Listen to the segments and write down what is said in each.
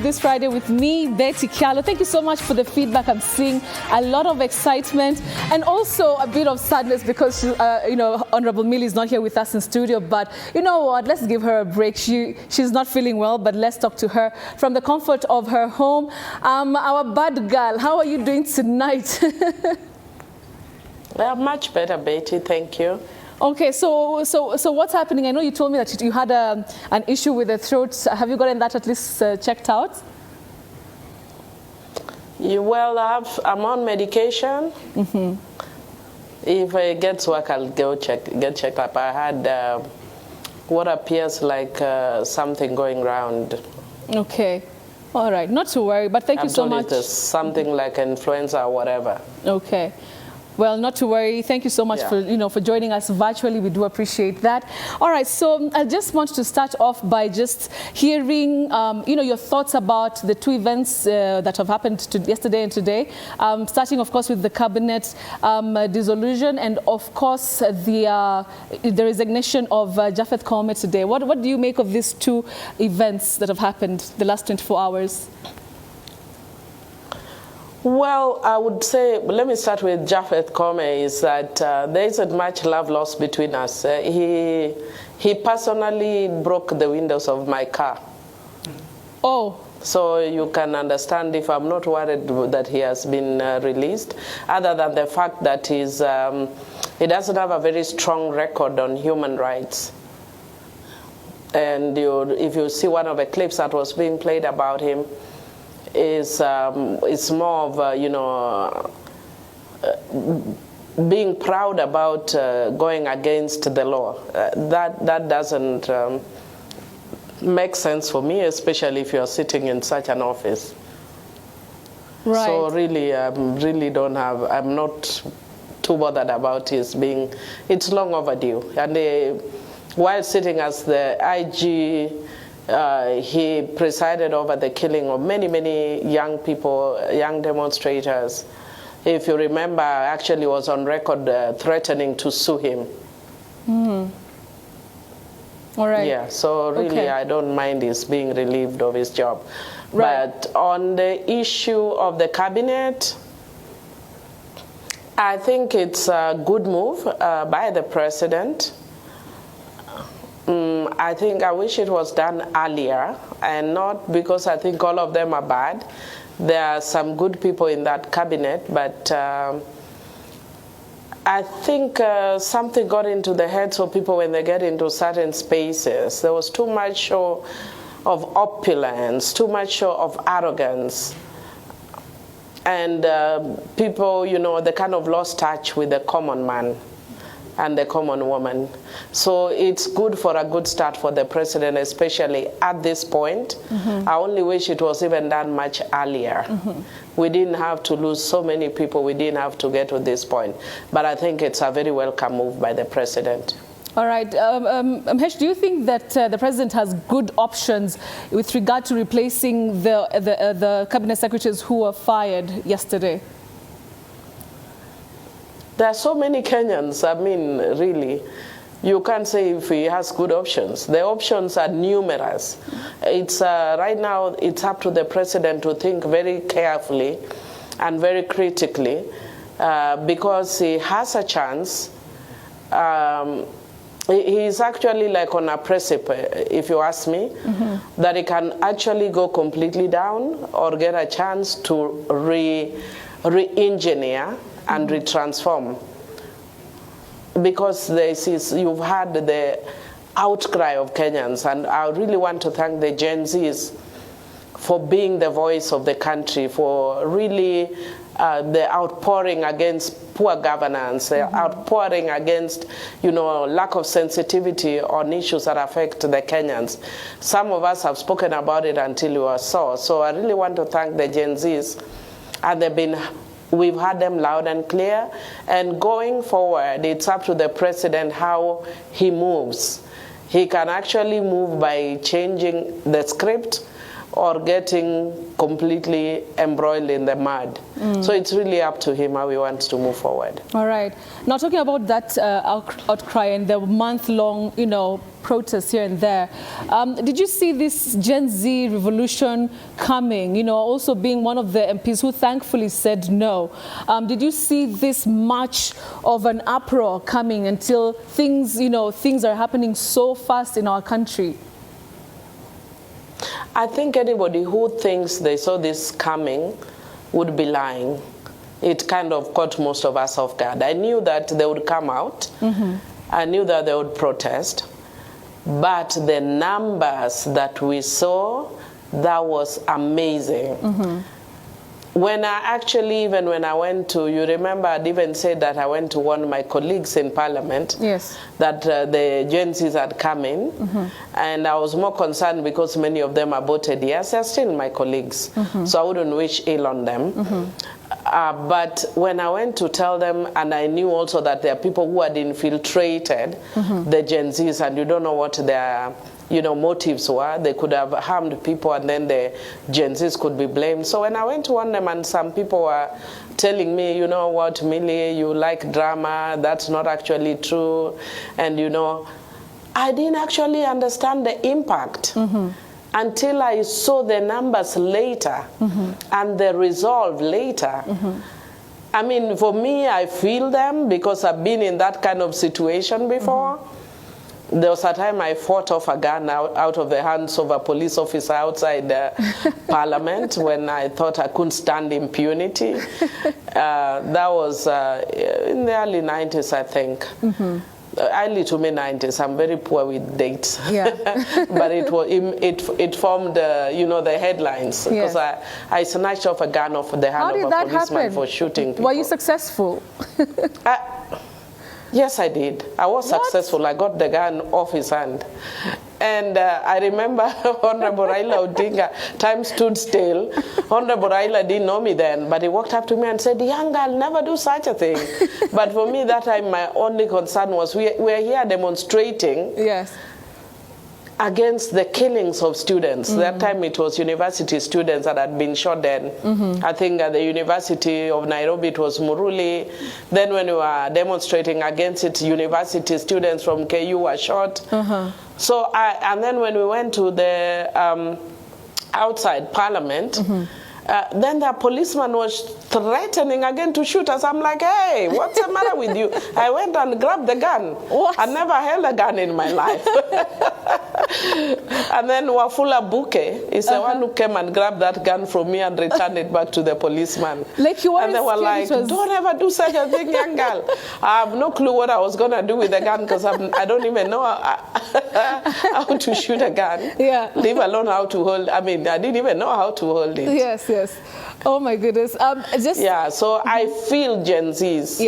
This Friday with me, Betty Kialo. Thank you so much for the feedback. I'm seeing a lot of excitement and also a bit of sadness because, Honorable Millie is not here with us in studio. But you know what? Let's give her a break. She's not feeling well, but let's talk to her from the comfort of her home. Our bad girl, how are you doing tonight? Well, much better, Betty. Thank you. Okay, so what's happening? I know you told me that you had an issue with the throat. Have you gotten that at least checked out? Well, I'm on medication. Mm-hmm. If it gets work, I'll get checked up. I had what appears like something going round. Okay, all right, not to worry, but thank you so much. It's something like influenza or whatever. Okay. Well, not to worry. Thank you so much for joining us virtually. We do appreciate that. All right, so I just want to start off by just hearing, your thoughts about the two events that have happened yesterday and today. Starting, of course, with the cabinet dissolution and, of course, the resignation of Japheth koome today. What do you make of these two events that have happened the last 24 hours? Well, I would say, let me start with Japheth koome, is that there isn't much love lost between us. He personally broke the windows of my car. Oh. So you can understand if I'm not worried that he has been released, other than the fact that he doesn't have a very strong record on human rights. And if you see one of the clips that was being played about him, it's more of being proud about going against the law. That doesn't make sense for me, especially if you're sitting in such an office. Right. So really, I'm not too bothered about his being. It's long overdue. And while sitting as the IG. He presided over the killing of many young people, young demonstrators. If you remember, actually was on record threatening to sue him. Mm. All right. Yeah, so really okay. I don't mind his being relieved of his job. Right. But on the issue of the cabinet, I think it's a good move by the president. I wish it was done earlier, and not because I think all of them are bad. There are some good people in that cabinet, but I think something got into the heads of people when they get into certain spaces. There was too much show of opulence, too much show of arrogance. And people, they kind of lost touch with the common man and the common woman. So it's good for a good start for the president, especially at this point. Mm-hmm. I only wish it was even done much earlier. Mm-hmm. We didn't have to lose so many people. We didn't have to get to this point. But I think it's a very welcome move by the president. All right. Mhesh, do you think that the president has good options with regard to replacing the cabinet secretaries who were fired yesterday? There are so many Kenyans, really, you can't say if he has good options. The options are numerous. It's right now, it's up to the president to think very carefully and very critically because he has a chance. He's actually like on a precipice, if you ask me, mm-hmm. that he can actually go completely down or get a chance to re-engineer and retransform, because you've had the outcry of Kenyans, and I really want to thank the Gen Zs for being the voice of the country, for really the outpouring against poor governance, the mm-hmm. outpouring against, lack of sensitivity on issues that affect the Kenyans. Some of us have spoken about it until you are sore. So I really want to thank the Gen Zs, and we've heard them loud and clear, and going forward, it's up to the president how he moves. He can actually move by changing the script or getting completely embroiled in the mud. Mm. So it's really up to him how he wants to move forward. All right. Now talking about that outcry and the month-long, protests here and there. Did you see this Gen Z revolution coming, you know, also being one of the MPs who thankfully said no? Did you see this much of an uproar coming until things, you know, things are happening so fast in our country? I think anybody who thinks they saw this coming would be lying. It kind of caught most of us off guard. I knew that they would come out. I knew that they would protest. But the numbers that we saw, that was amazing. When I actually, even when I went to, you remember I'd even said that I went to warn my colleagues in Parliament that the Gen Zs had come in, and I was more concerned because many of them are voted yes, they're still my colleagues, so I wouldn't wish ill on them. But when I went to tell them, and I knew also that there are people who had infiltrated the Gen Zs, and you don't know what their motives were. They could have harmed people, and then the Gen Zs could be blamed. So when I went to warn them, and some people were telling me, you know what, Millie, you like drama, that's not actually true. And, you know, I didn't actually understand the impact until I saw the numbers later and the resolve later. I mean, for me, I feel them because I've been in that kind of situation before. There was a time I fought off a gun out of the hands of a police officer outside Parliament when I thought I couldn't stand impunity. That was in the early 90s, I think. Early to mid-90s. I'm very poor with dates. But it formed, you know, the headlines. Because I snatched off a gun off the hand of a policeman for shooting people. Were you successful? Yes, I did. I was successful. I got the gun off his hand. And I remember Honorable Raila Odinga, time stood still. Honorable Raila didn't know me then, but he walked up to me and said, young girl, never do such a thing. But for me, that time, my only concern was we're here demonstrating against the killings of students. That time it was university students that had been shot dead. I think at the University of Nairobi it was Muruli. Then when we were demonstrating against it, university students from KU were shot. So and then when we went to the outside Parliament, then the policeman was threatening again to shoot us. I'm like, hey, what's the matter with you? I went and grabbed the gun. I never held a gun in my life. And then Wafula Buke is the one who came and grabbed that gun from me and returned it back to the policeman. Like you and they were like, don't ever do such a thing, young girl. I have no clue what I was going to do with the gun because I don't even know how to shoot a gun. Leave alone how to hold. I mean, I didn't even know how to hold it. Yes. Oh my goodness. So I feel Gen Zs.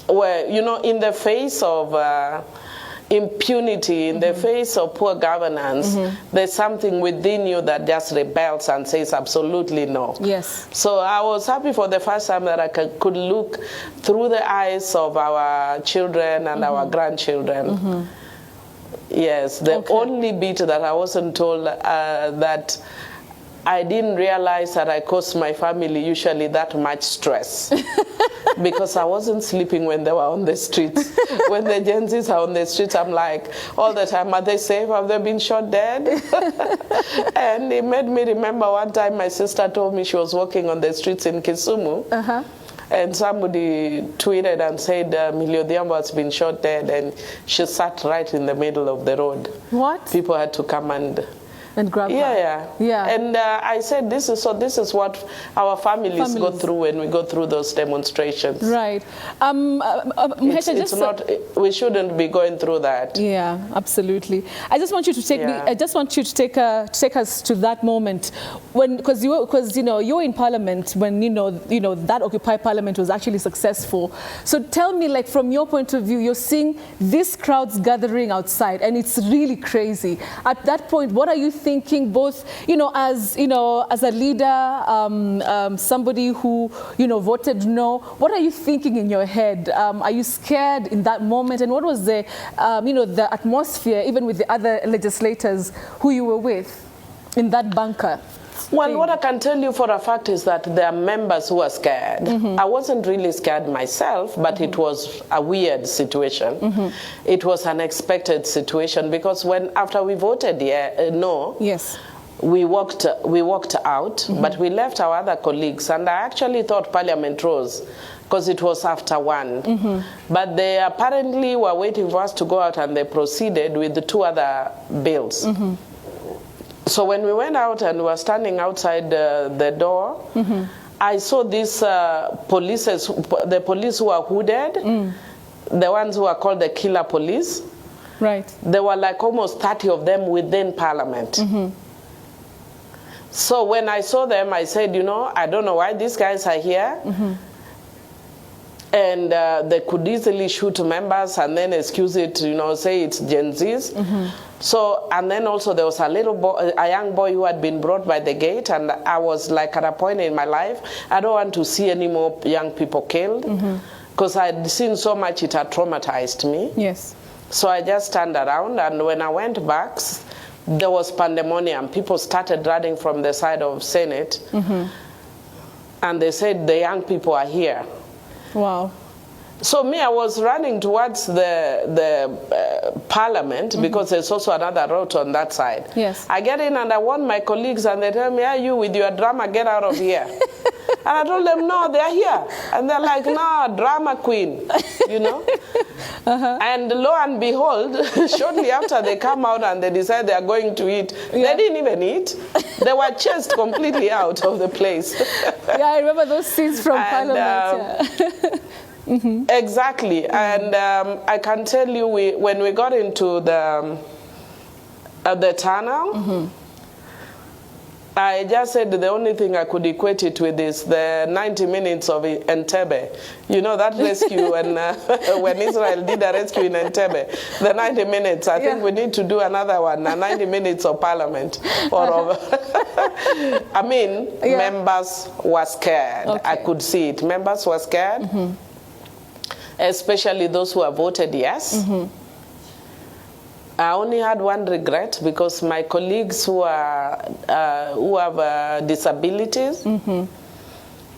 Where, you know, in the face of impunity, in the face of poor governance, there's something within you that just rebels and says absolutely no. So I was happy for the first time that I could look through the eyes of our children and our grandchildren. Yes, the only bit that I wasn't told that I didn't realize that I caused my family usually that much stress because I wasn't sleeping when they were on the streets. When the Gen Zs are on the streets, I'm like, all the time, are they safe? Have they been shot dead? And it made me remember one time my sister told me she was walking on the streets in Kisumu. And somebody tweeted and said, Millie Odhiambo has been shot dead, and she sat right in the middle of the road. People had to come and grab her. And I said, this is what our families go through when we go through those demonstrations. We shouldn't be going through that. Absolutely. I just want you to take me. I just want you to take us to that moment when, because you were in Parliament when that Occupy Parliament was actually successful. So tell me, like, from your point of view, you're seeing these crowds gathering outside, and it's really crazy. At that point, what are you thinking, both, as a leader, somebody who, voted no? What are you thinking in your head? Are you scared in that moment? And what was the, the atmosphere, even with the other legislators who you were with in that bunker? Well, thing? what I can tell you for a fact is that there are members who are scared. I wasn't really scared myself, but it was a weird situation. It was an unexpected situation because after we voted no, yes, we walked out, but we left our other colleagues, and I actually thought Parliament rose because it was after 1. But they apparently were waiting for us to go out, and they proceeded with the 2 other bills. So when we went out and were standing outside the door, I saw these the police who are hooded, the ones who are called the killer police. Right. There were like almost 30 of them within Parliament. So when I saw them, I said, you know, I don't know why these guys are here. And they could easily shoot members and then excuse it, you know, say it's Gen Zs. So, and then also there was a young boy who had been brought by the gate, and I was like at a point in my life, I don't want to see any more young people killed, because I'd seen so much, it had traumatized me. Yes. So I just turned around, and when I went back, there was pandemonium. People started running from the side of Senate, and they said the young people are here. Wow. So me, I was running towards the Parliament because there's also another route on that side. Yes. I get in and I warn my colleagues, and they tell me, "Are you with your drama? Get out of here." And I told them, "No, they're here." And they're like, "No, drama queen," you know. And lo and behold, shortly after they come out and they decide they are going to eat, they didn't even eat. They were chased completely out of the place. Yeah, I remember those scenes from Parliament. Exactly. And I can tell you, when we got into the tunnel, I just said the only thing I could equate it with is the 90 minutes of Entebbe. You know, that rescue when Israel did a rescue in Entebbe, the 90 minutes. I think we need to do another one, 90 minutes of Parliament. Or I mean, members were scared. Okay. I could see it. Members were scared, especially those who have voted yes. I only had one regret, because my colleagues who have disabilities,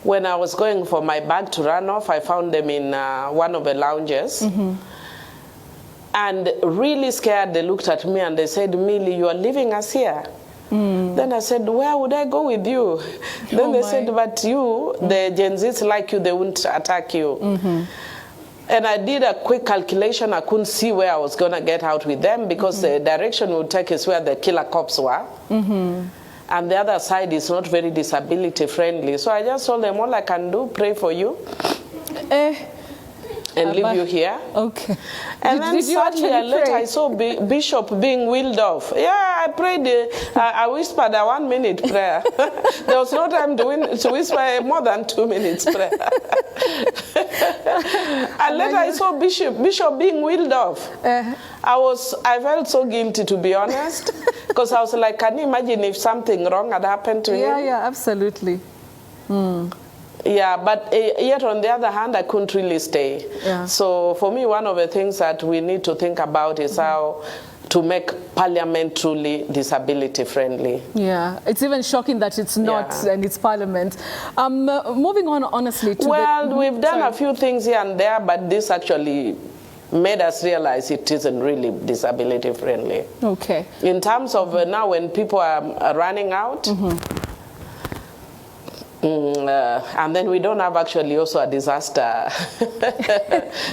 when I was going for my bag to run off, I found them in one of the lounges. And really scared, they looked at me and they said, "Millie, you are leaving us here." Then I said, "Where would I go with you?" Then they said, "But you, the Gen Zs like you, they won't attack you." And I did a quick calculation. I couldn't see where I was going to get out with them, because the direction we would take is where the killer cops were. And the other side is not very disability friendly. So I just told them, all I can do, pray for you. And leave you here. Okay. And then sadly, later I saw Bishop being wheeled off. Yeah, I prayed. I whispered a 1-minute prayer. There was no time to whisper more than 2 minutes prayer. And later I saw Bishop being wheeled off. I felt so guilty, to be honest, because I was like, can you imagine if something wrong had happened to him? Yeah, absolutely. Yeah, but yet on the other hand, I couldn't really stay. Yeah. So for me, one of the things that we need to think about is how to make Parliament truly disability friendly. Yeah, it's even shocking that it's not, and it's Parliament. Moving on, honestly, to we've done a few things here and there, but this actually made us realize it isn't really disability friendly. Okay. In terms of now when people are running out, and then we don't have actually also a disaster.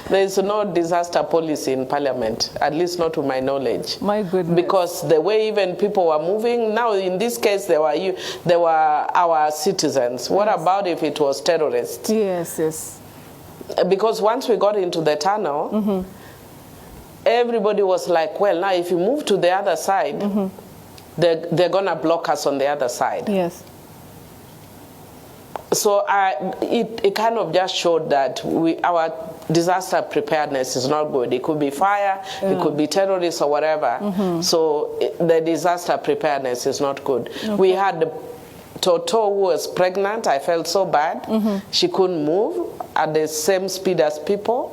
There is no disaster policy in Parliament, at least not to my knowledge. My goodness. Because the way even people were moving, now in this case they were our citizens. What about if it was terrorists? Yes. Because once we got into the tunnel, everybody was like, well, now if you move to the other side, they're going to block us on the other side. Yes. So it kind of just showed that our disaster preparedness is not good. It could be fire, it could be terrorists or whatever. So the disaster preparedness is not good. Okay. We had Toto, who was pregnant. I felt so bad. She couldn't move at the same speed as people.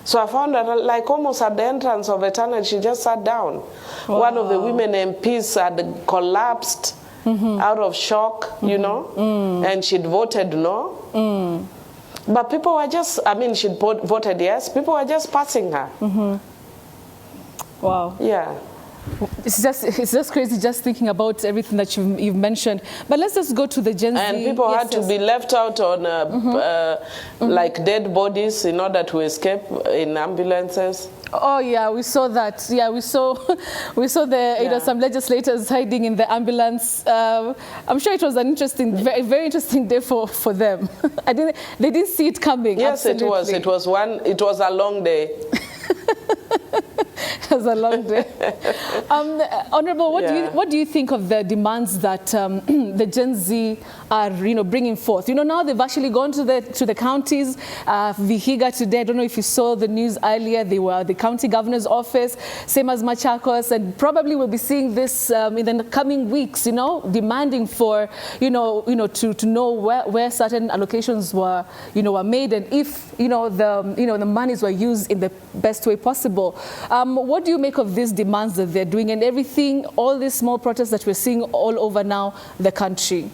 So I found that like almost at the entrance of the tunnel, she just sat down. Wow. One of the women MPs had collapsed. out of shock, you know, and she'd voted no. But people were just, I mean, she'd voted yes, people were just passing her. Wow. Yeah. It's just crazy just thinking about everything that you've mentioned. But let's just go to the Gen Z. And people had to be left out on like dead bodies in order to escape in ambulances. Oh yeah, we saw that. Yeah, we saw the you know, some legislators hiding in the ambulance. I'm sure it was an interesting, very interesting day for them. They didn't see it coming. Yes, absolutely. It was a long day. It was a long day. Honorable, what do you think of the demands that the Gen Z are, you know, bringing forth? You know, now they've actually gone to the counties. Vihiga today, I don't know if you saw the news earlier. They were at the county governor's office, same as Machakos, and probably we'll be seeing this in the coming weeks. You know, demanding for to know where certain allocations were made, and if the monies were used in the best way possible. What do you make of these demands that they're doing and everything, all these small protests that we're seeing all over now the country?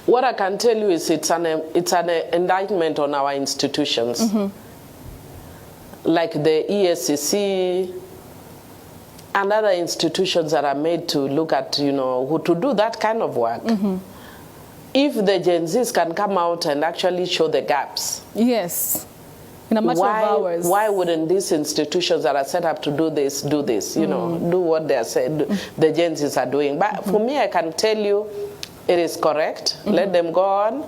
What I can tell you is it's an indictment on our institutions, like the ESCC and other institutions that are made to look at, to do that kind of work. If the Gen Zs can come out and actually show the gaps. Yes. In a matter of hours. Why wouldn't these institutions that are set up to do this, do what they are saying, the Gen Zs are doing? But for me, I can tell you, it is correct. Let them go on.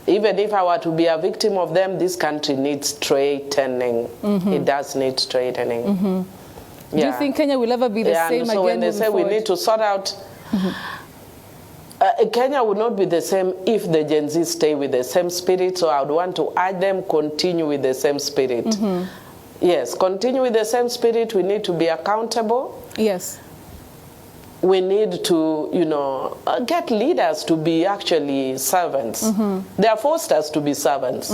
Even if I were to be a victim of them, this country needs straightening. It does need straightening. Do you think Kenya will ever be the same again? So when they say we need to sort out, Kenya would not be the same if the Gen Z stay with the same spirit. So I would want to urge them continue with the same spirit. Yes, continue with the same spirit. We need to be accountable. Yes. We need to, get leaders to be actually servants. They are forced us to be servants.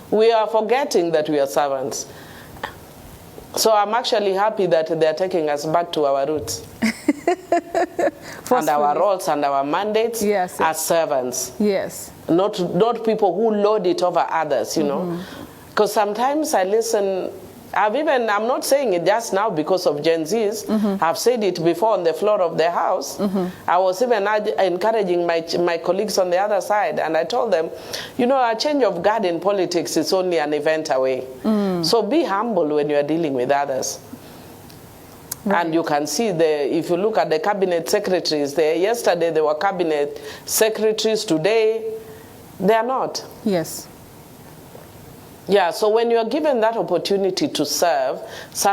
We are forgetting that we are servants. So I'm actually happy that they're taking us back to our roots. And our roles and our mandates as servants. Yes. Not people who lord it over others, Because sometimes I listen, I'm not saying it just now because of Gen Zs. I've said it before on the floor of the House. I was even encouraging my colleagues on the other side, and I told them, a change of guard in politics is only an event away. So be humble when you are dealing with others. Right. And you can see, if you look at the cabinet secretaries, yesterday they were cabinet secretaries, today they are not. Yes. Yeah, so when you are given that opportunity to serve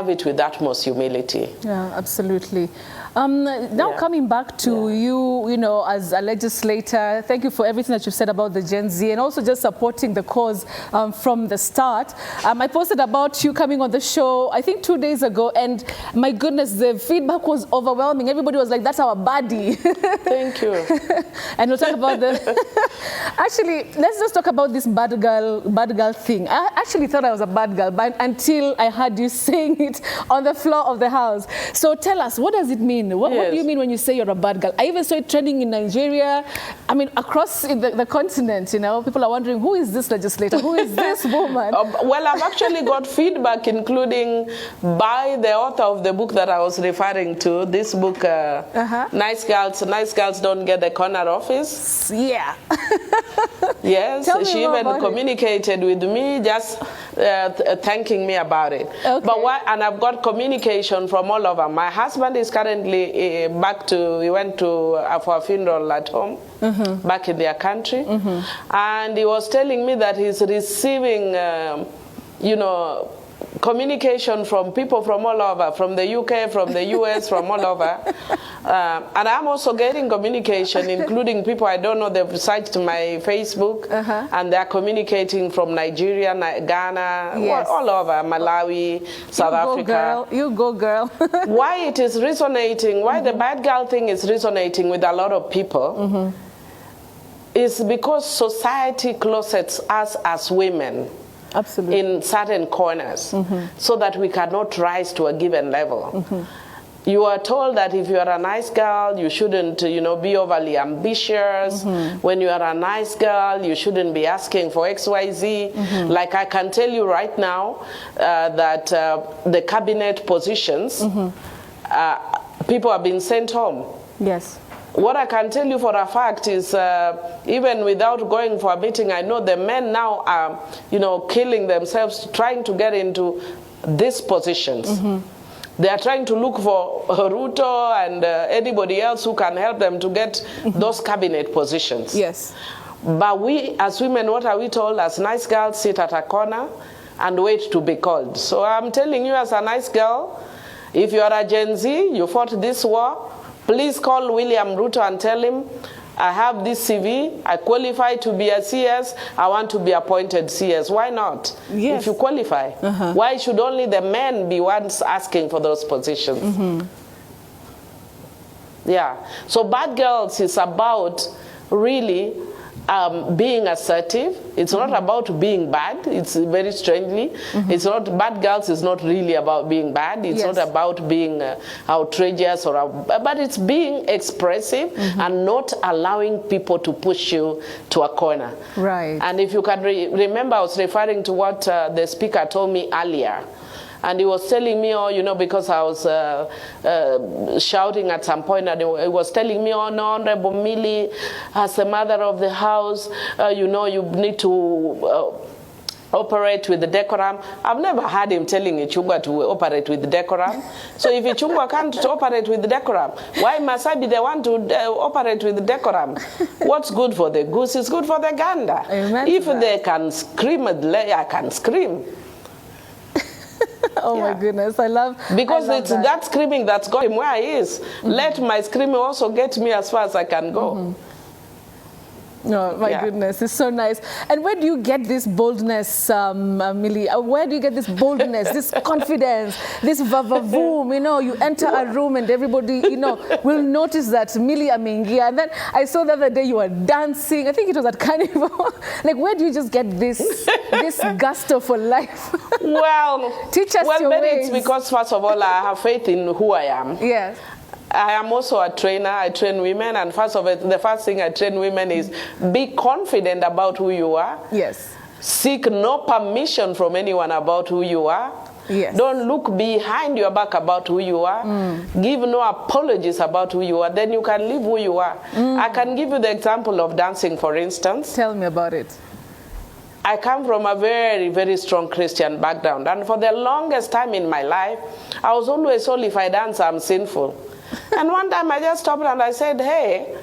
it with utmost humility. Yeah, absolutely. Now coming back to you, as a legislator, thank you for everything that you've said about the Gen Z and also just supporting the cause from the start. I posted about you coming on the show, I think 2 days ago, and my goodness, the feedback was overwhelming. Everybody was like, that's our baddie. Thank you. And we'll talk about Actually, let's just talk about this bad girl thing. I actually thought I was a bad girl, but until I heard you saying it on the floor of the House. So tell us, what does it mean? What do you mean when you say you're a bad girl? I even saw it trending in Nigeria. I mean, across the continent, people are wondering, who is this legislator? Who is this woman? Well, I've actually got feedback, including by the author of the book that I was referring to, this book, Nice Girls Don't Get the Corner Office. Yeah. Yes, she even communicated with me, just thanking me about it. Okay. And I've got communication from all over. My husband is currently he went to for a funeral at home, back in their country, and he was telling me that he's receiving, communication from people from all over, from the UK, from the US, from all over. And I'm also getting communication, including people I don't know, they've searched my Facebook, and they're communicating from Nigeria, Ghana, all over, Malawi, South Africa. You go, girl. Why it is resonating, why the bad girl thing is resonating with a lot of people is because society closets us as women. Absolutely. In certain corners, so that we cannot rise to a given level. You are told that if you are a nice girl, you shouldn't, you know, be overly ambitious. When you are a nice girl, you shouldn't be asking for XYZ. Like I can tell you right now that the cabinet positions, people have been sent home. Yes. What I can tell you for a fact is, even without going for a meeting, I know the men now are, you know, killing themselves trying to get into these positions. They are trying to look for Ruto and anybody else who can help them to get those cabinet positions. Yes. But we, as women, what are we told? As nice girls, sit at a corner and wait to be called. So I'm telling you, as a nice girl, if you are a Gen Z, you fought this war, please call William Ruto and tell him, I have this CV, I qualify to be a CS, I want to be appointed CS. Why not? Yes. If you qualify. Why should only the men be ones asking for those positions? Yeah. So Bad Girls is about really being assertive. It's not about being bad. It's very strangely. It's not, Bad Girls is not really about being bad. It's not about being outrageous, but it's being expressive and not allowing people to push you to a corner. Right. And if you can remember, I was referring to what the speaker told me earlier. And he was telling me, oh, you know, because I was shouting at some point, and he was telling me, oh, no, Honorable Millie, as the mother of the house, you know, you need to operate with the decorum. I've never heard him telling Ichungwa to operate with the decorum. So if Ichungwa can't operate with the decorum, why must I be the one to operate with the decorum? What's good for the goose is good for the gander. If they can scream, I can scream. Oh my goodness, I love because I love it's that screaming that's got him where he is. Let my screaming also get me as far as I can go. No, my goodness, it's so nice. And where do you get this boldness, Millie? Where do you get this boldness, this confidence, this vavavoom? You know, you enter a room and everybody, you know, will notice that Millie Amingia. And then I saw the other day you were dancing. I think it was at Carnival. Like, where do you just get this gusto for life? Well, teach us your ways. It's because, first of all, I have faith in who I am. Yes. I am also a trainer. I train women, and the first thing I train women is be confident about who you are. Yes. Seek no permission from anyone about who you are. Yes. Don't look behind your back about who you are. Give no apologies about who you are. Then you can live who you are. I can give you the example of dancing, for instance. Tell me about it. I come from a very, very strong Christian background, and for the longest time in my life, I was always told if I dance, I'm sinful. And one time I just stopped and I said, hey,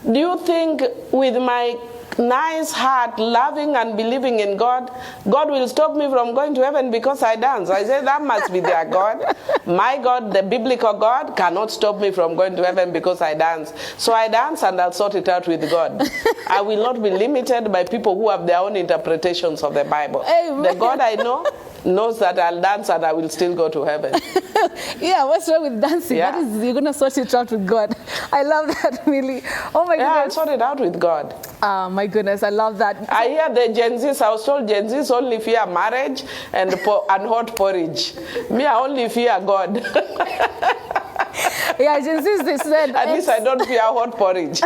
do you think with my nice heart, loving and believing in God, God will stop me from going to heaven because I dance? I said, that must be their God. My God, the biblical God, cannot stop me from going to heaven because I dance. So I dance and I'll sort it out with God. I will not be limited by people who have their own interpretations of the Bible. Amen. The God I know knows that I'll dance and I will still go to heaven. Yeah, what's wrong with dancing? Yeah. That is, you're going to sort it out with God. I love that, Millie. Oh my goodness. Yeah, I'll sort it out with God. My goodness, I love that. I hear the Gen Zs, I was told Gen Zs only fear marriage and hot porridge. Me, I only fear God. Yeah, Gen Zs, they said. At least I don't fear hot porridge.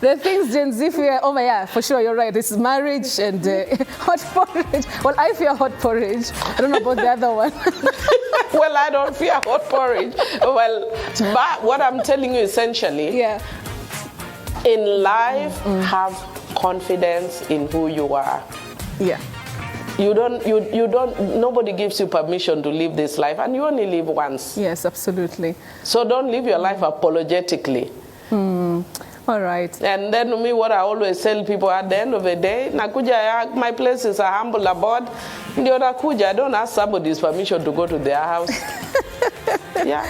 The things Gen Z fear, oh my, yeah, for sure, you're right. It's marriage and hot porridge. Well, I fear hot porridge. I don't know about the other one. Well, I don't fear hot porridge. Well, but what I'm telling you essentially, in life, have confidence in who you are. Yeah. You don't, nobody gives you permission to live this life, and you only live once. Yes, absolutely. So don't live your life apologetically. All right. And then me, what I always tell people at the end of the day, nakuja, my place is a humble abode. Ndio nakuja, I don't ask somebody's permission to go to their house. Yeah.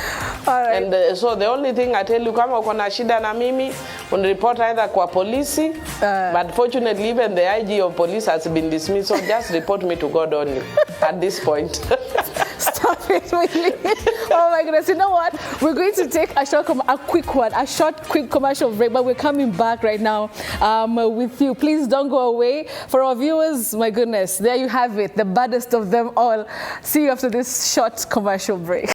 All right. And so the only thing I tell you, kama uko na shida na mimi, unreport either kwa polisi, but fortunately even the IG of police has been dismissed, so just report me to God only at this point. Stop it, Millie. Oh my goodness. You know what? We're going to take a short quick commercial break, but we're coming back right now with you. Please don't go away. For our viewers, my goodness, there you have it, the baddest of them all. See you after this short commercial break.